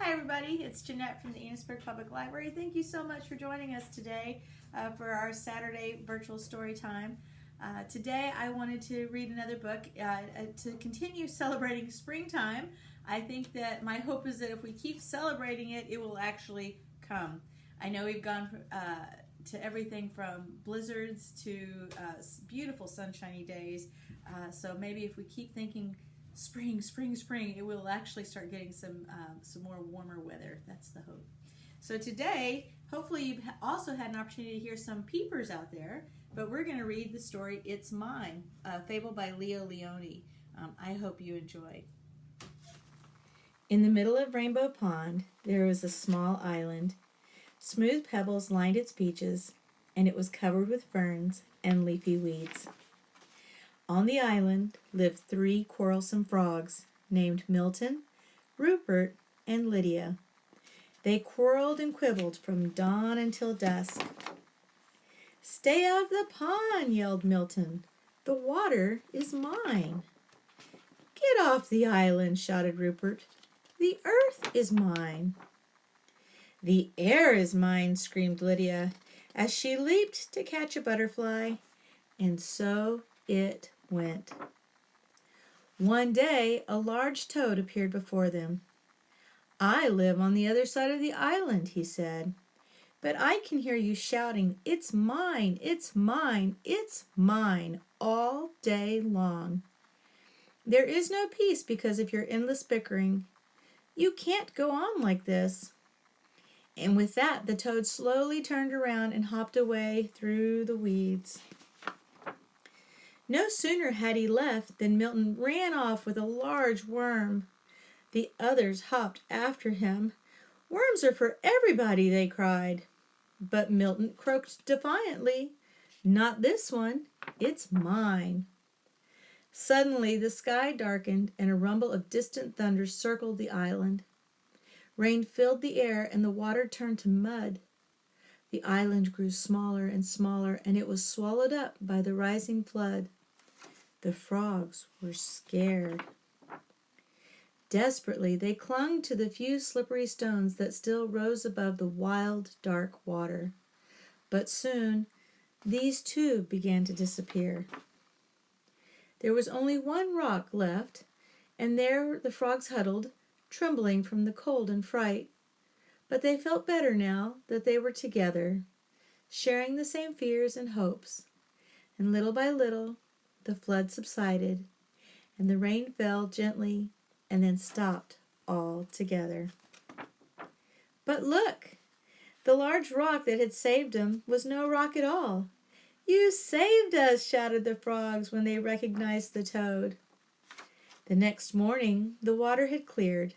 Hi everybody, it's Jeanette from the Enosburgh Public Library. Thank you so much for joining us today for our Saturday virtual story time. Today I wanted to read another book to continue celebrating springtime. I think that my hope is that if we keep celebrating it, it will actually come. I know we've gone to everything from blizzards to beautiful sunshiny days, so maybe if we keep thinking spring, spring, spring, it will actually start getting some more warmer weather. That's the hope. So today, hopefully you've also had an opportunity to hear some peepers out there, but we're going to read the story It's Mine, a fable by Leo Lionni. I hope you enjoy. In the middle of Rainbow Pond, there was a small island. Smooth pebbles lined its beaches, and it was covered with ferns and leafy weeds. On the island lived 3 quarrelsome frogs named Milton, Rupert, and Lydia. They quarreled and quibbled from dawn until dusk. "Stay out of the pond," yelled Milton. "The water is mine." "Get off the island," shouted Rupert. "The earth is mine." "The air is mine," screamed Lydia, as she leaped to catch a butterfly, and so it went. One day, a large toad appeared before them. "I live on the other side of the island," he said, "but I can hear you shouting, 'It's mine, it's mine, it's mine,' all day long. There is no peace because of your endless bickering. You can't go on like this." And with that, the toad slowly turned around and hopped away through the weeds. No sooner had he left than Milton ran off with a large worm. The others hopped after him. "Worms are for everybody," they cried. But Milton croaked defiantly, "Not this one. It's mine." Suddenly the sky darkened and a rumble of distant thunder circled the island. Rain filled the air and the water turned to mud. The island grew smaller and smaller, and it was swallowed up by the rising flood. The frogs were scared. Desperately, they clung to the few slippery stones that still rose above the wild, dark water. But soon, these too began to disappear. There was only one rock left, and there the frogs huddled, trembling from the cold and fright. But they felt better now that they were together, sharing the same fears and hopes. And little by little, the flood subsided, and the rain fell gently and then stopped altogether. But look! The large rock that had saved them was no rock at all. "You saved us!" shouted the frogs when they recognized the toad. The next morning, the water had cleared.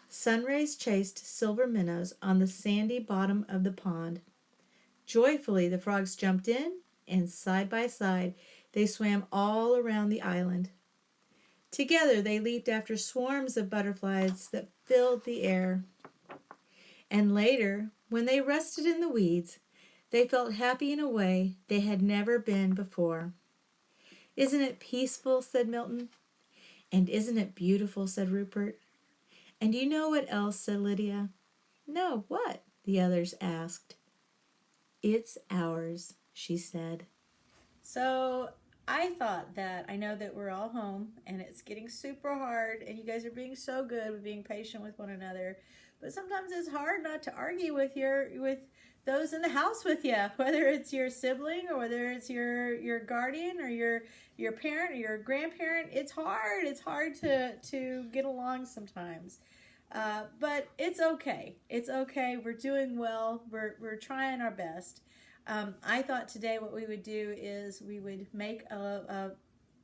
Sun rays chased silver minnows on the sandy bottom of the pond. Joyfully, the frogs jumped in, and side by side, they swam all around the island. Together, they leaped after swarms of butterflies that filled the air. And later, when they rested in the weeds, they felt happy in a way they had never been before. "Isn't it peaceful?" said Milton. "And isn't it beautiful?" said Rupert. "And you know what else?" said Lydia. "No, what?" the others asked. "It's ours," she said. So I thought that I know that we're all home and it's getting super hard and you guys are being so good with being patient with one another, but sometimes it's hard not to argue with those in the house with you, whether it's your sibling or whether it's your guardian or your parent or your grandparent. It's hard to get along sometimes. But it's okay. It's okay. We're doing well. We're trying our best. I thought today what we would do is we would make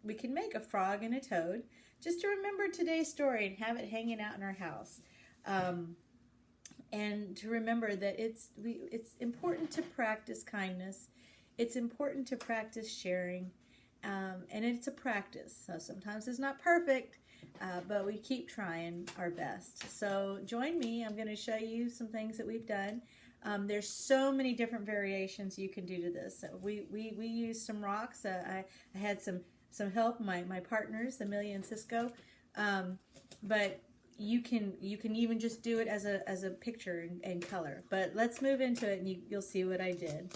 we can make a frog and a toad just to remember today's story and have it hanging out in our house. And to remember that it's important to practice kindness. It's important to practice sharing. And it's a practice. So sometimes it's not perfect, but we keep trying our best. So join me. I'm going to show you some things that we've done. There's so many different variations you can do to this. We used some rocks. I had some help, my partners, Amelia and Cisco. But you can even just do it as a picture and color. But let's move into it, and you'll see what I did.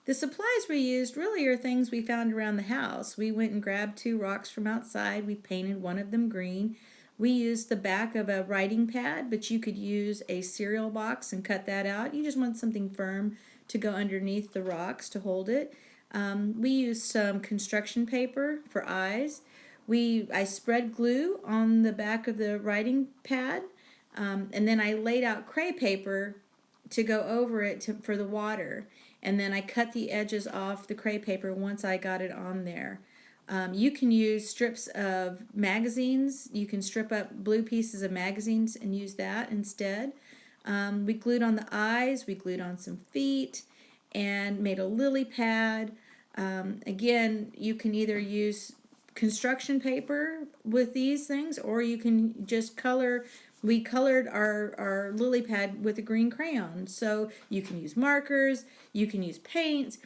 The supplies we used really are things we found around the house. We went and grabbed 2 rocks from outside. We painted one of them green. We used the back of a writing pad, but you could use a cereal box and cut that out. You just want something firm to go underneath the rocks to hold it. We used some construction paper for eyes. I spread glue on the back of the writing pad, and then I laid out cray paper to go over it for the water. And then I cut the edges off the cray paper once I got it on there. You can use strips of magazines. You can strip up blue pieces of magazines and use that instead. We glued on the eyes, we glued on some feet, and made a lily pad. Again, you can either use construction paper with these things, or you can just color. We colored our lily pad with a green crayon. So you can use markers, you can use paints.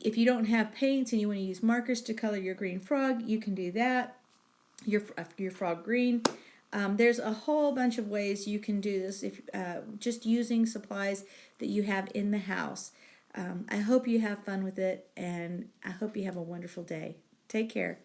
If you don't have paints and you want to use markers to color your green frog, you can do that. Your frog green. There's a whole bunch of ways you can do this if just using supplies that you have in the house. I hope you have fun with it, and I hope you have a wonderful day. Take care.